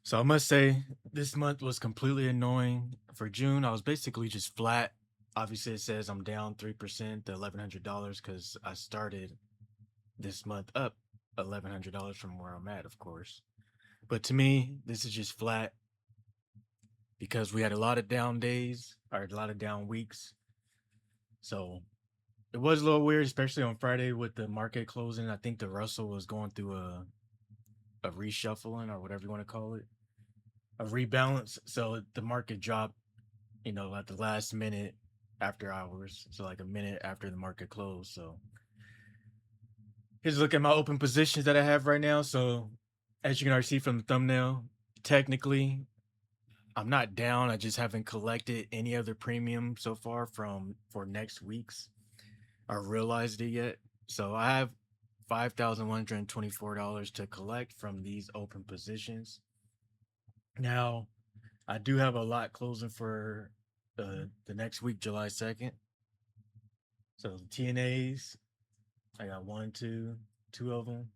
So I must say, this month was completely annoying. For June, I was basically just flat. Obviously, it says I'm down 3% to $1,100 because I started this month up $1,100 from where I'm at, of course. But to me, this is just flat because we had a lot of down days or a lot of down weeks. So it was a little weird, especially on Friday with the market closing. I think the Russell was going through a reshuffling or whatever you want to call it, a rebalance. So the market dropped at the last minute after hours. So like a minute after the market closed. So here's a look at my open positions that I have right now. So as you can already see from the thumbnail, technically I'm not down. I just haven't collected any other premium so far from for next week's. I realized it yet. So I have $5,124 to collect from these open positions. Now I do have a lot closing for the next week, July 2nd. So TNAs, I got two of them,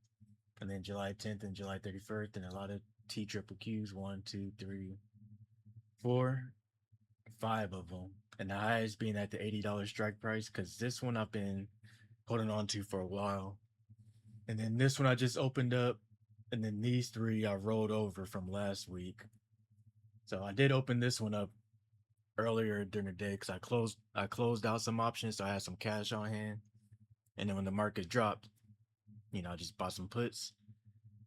and then July 10th and July 31st, and a lot of TQQQs, one, two, three, four, five of them, and the highest being at the $80 strike price because this one I've been holding on to for a while, and then this one I just opened up, and then these three I rolled over from last week. So I did open this one up earlier during the day because I closed out some options, so I had some cash on hand, and then when the market dropped, I just bought some puts.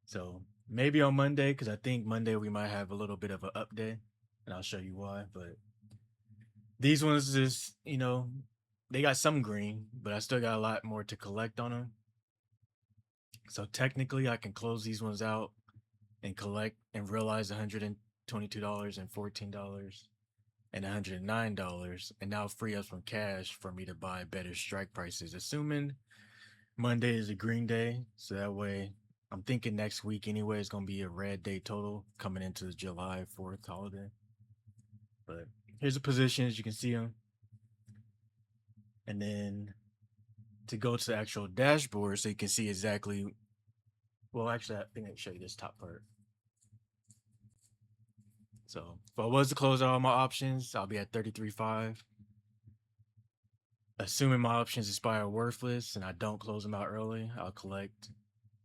So maybe on Monday, because I think Monday we might have a little bit of an up day, and I'll show you why. But these ones just, they got some green, but I still got a lot more to collect on them. So technically, I can close these ones out and collect and realize $122 and $14 and $109, and now free up some cash for me to buy better strike prices, assuming Monday is a green day. So that way, I'm thinking next week anyway is going to be a red day total coming into the July 4th holiday. But here's the positions, you can see them. And then to go to the actual dashboard so you can see exactly, well, actually, I think I can show you this top part. So if I was to close out all my options, I'll be at 33.5. Assuming my options expire worthless and I don't close them out early, I'll collect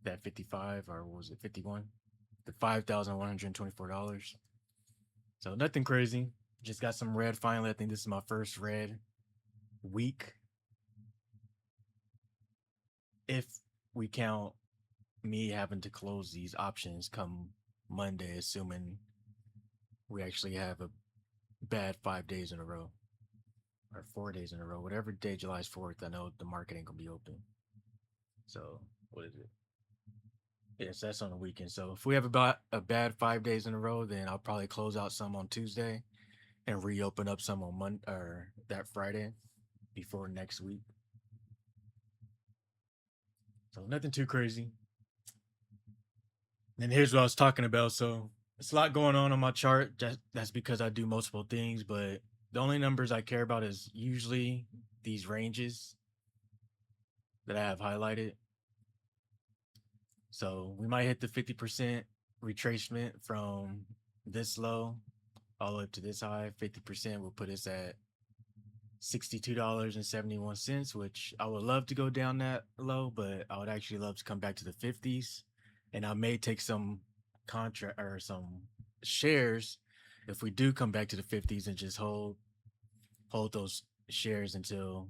that 55, or what was it, 51? The $5,124. So nothing crazy. Just got some red finally. I think this is my first red week. If we count me having to close these options come Monday, assuming we actually have a bad 5 days in a row or 4 days in a row, whatever day July 4th, I know the market ain't gonna be open. So what is it? Yes, that's on the weekend. So if we have about a bad 5 days in a row, then I'll probably close out some on Tuesday and reopen up some on Monday or that Friday before next week. So nothing too crazy. And here's what I was talking about. So it's a lot going on my chart. That's because I do multiple things, but the only numbers I care about is usually these ranges that I have highlighted. So we might hit the 50% retracement from this low all the way up to this high. 50% will put us at $62.71, which I would love to go down that low, but I would actually love to come back to the 50s. And I may take some contract or some shares if we do come back to the 50s and just hold those shares until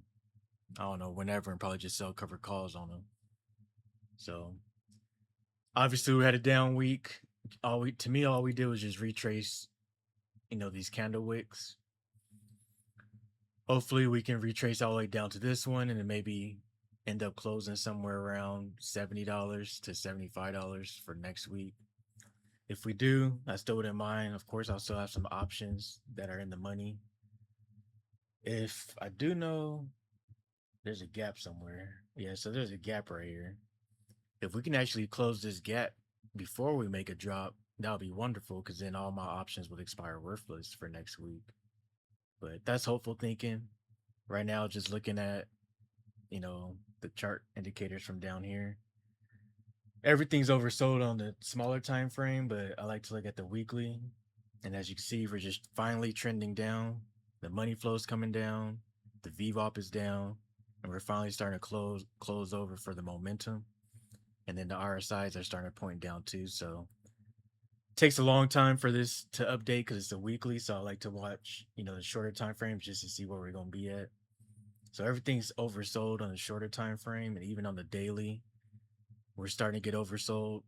I don't know whenever, and probably just sell covered calls on them. So obviously we had a down week. All we did was just retrace, these candle wicks. Hopefully we can retrace all the way down to this one and then maybe end up closing somewhere around $70 to $75 for next week. If we do, I still wouldn't mind. Of course, I'll still have some options that are in the money. If I do know there's a gap somewhere. Yeah, so there's a gap right here. If we can actually close this gap before we make a drop, that would be wonderful because then all my options would expire worthless for next week. But that's hopeful thinking. Right now, just looking at, the chart indicators from down here. everything's oversold on the smaller time frame, but I like to look at the weekly. And as you can see, we're just finally trending down. The money flow's coming down. The VWAP is down, and we're finally starting to close over for the momentum. And then the RSIs are starting to point down too. So it takes a long time for this to update because it's a weekly. So I like to watch, the shorter time frames just to see where we're gonna be at. So everything's oversold on the shorter time frame, and even on the daily, we're starting to get oversold.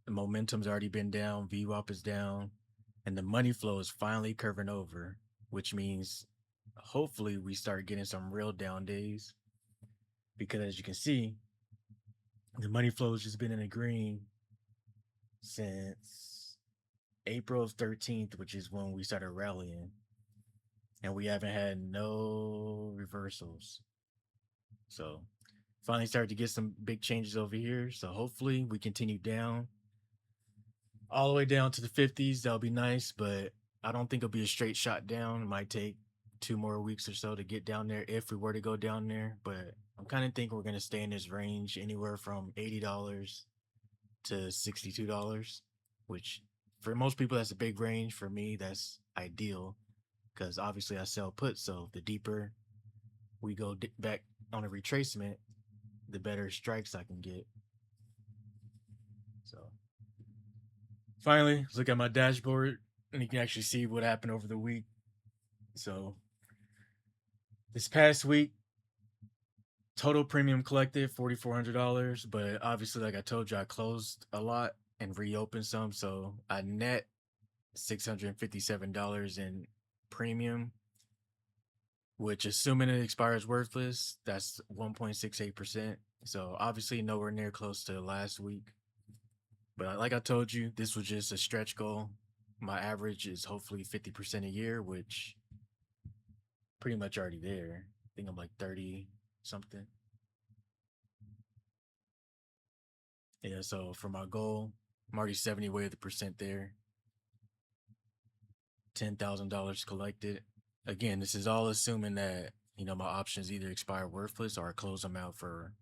The momentum's already been down, VWAP is down, and the money flow is finally curving over, which means hopefully we start getting some real down days. Because as you can see, the money flow has just been in the green since April 13th, which is when we started rallying, and we haven't had no reversals. So finally started to get some big changes over here. So hopefully we continue down all the way down to the 50s. That'll be nice, but I don't think it'll be a straight shot down. It might take 2 more weeks or so to get down there if we were to go down there. But I'm kind of thinking we're going to stay in this range anywhere from $80 to $62, which for most people, that's a big range. For me, that's ideal because obviously I sell puts. So the deeper we go back on a retracement, the better strikes I can get. So finally, let's look at my dashboard and you can actually see what happened over the week. So this past week, total premium collected $4,400, but obviously, like I told you, I closed a lot and reopened some, so I net $657 in premium, which assuming it expires worthless, that's 1.68%. So obviously nowhere near close to last week. But like I told you, this was just a stretch goal. My average is hopefully 50% a year, which pretty much already there. I think I'm like 30 something. Yeah, so for my goal, I'm already 70 way of the percent there. $10,000 collected. Again, this is all assuming that, my options either expire worthless or I close them out for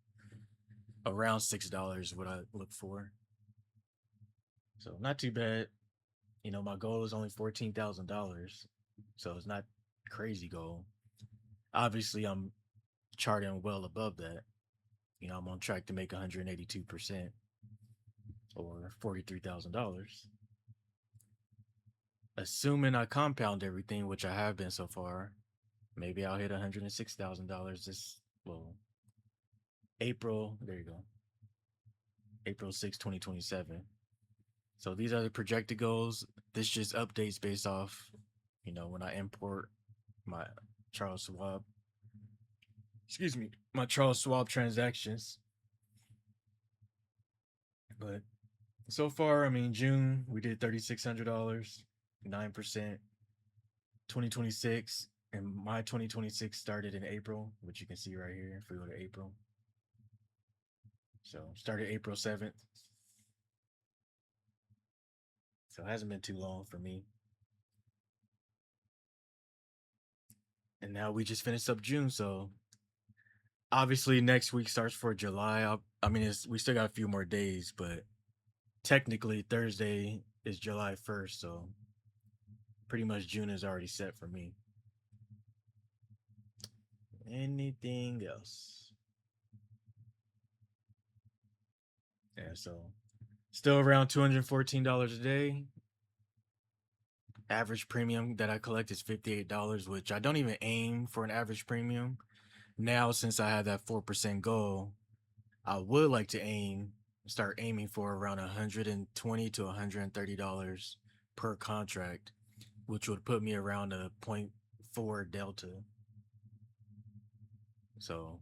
around $6, what I look for. So not too bad. My goal is only $14,000. So it's not crazy goal. Obviously, I'm charting well above that. I'm on track to make 182% or $43,000. Assuming I compound everything, which I have been so far, maybe I'll hit $106,000 this, well, April. There you go. April 6, 2027. So these are the projected goals. This just updates based off, when I import my Charles Schwab, my Charles Schwab transactions. But so far, I mean, June, we did $3,600, 9%. 2026, and my 2026 started in April, which you can see right here if we go to April. So started April 7th. So it hasn't been too long for me. And now we just finished up June, so obviously next week starts for July. I mean, we still got a few more days, but technically Thursday is July 1st, so pretty much June is already set for me. Anything else? Yeah, so still around $214 a day. Average premium that I collect is $58, which I don't even aim for an average premium. Now, since I have that 4% goal, I would like to start aiming for around $120 to $130 per contract, which would put me around a 0.4 delta. So,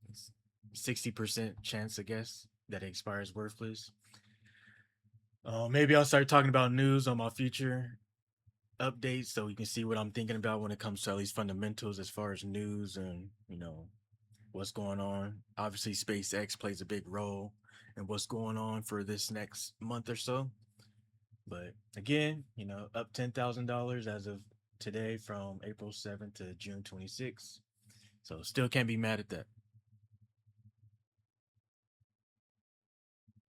it's 60% chance, I guess, that it expires worthless. Maybe I'll start talking about news on my future updates so you can see what I'm thinking about when it comes to at least fundamentals as far as news and, what's going on. Obviously, SpaceX plays a big role in what's going on for this next month or so. But again, up $10,000 as of today from April 7th to June 26th. So still can't be mad at that.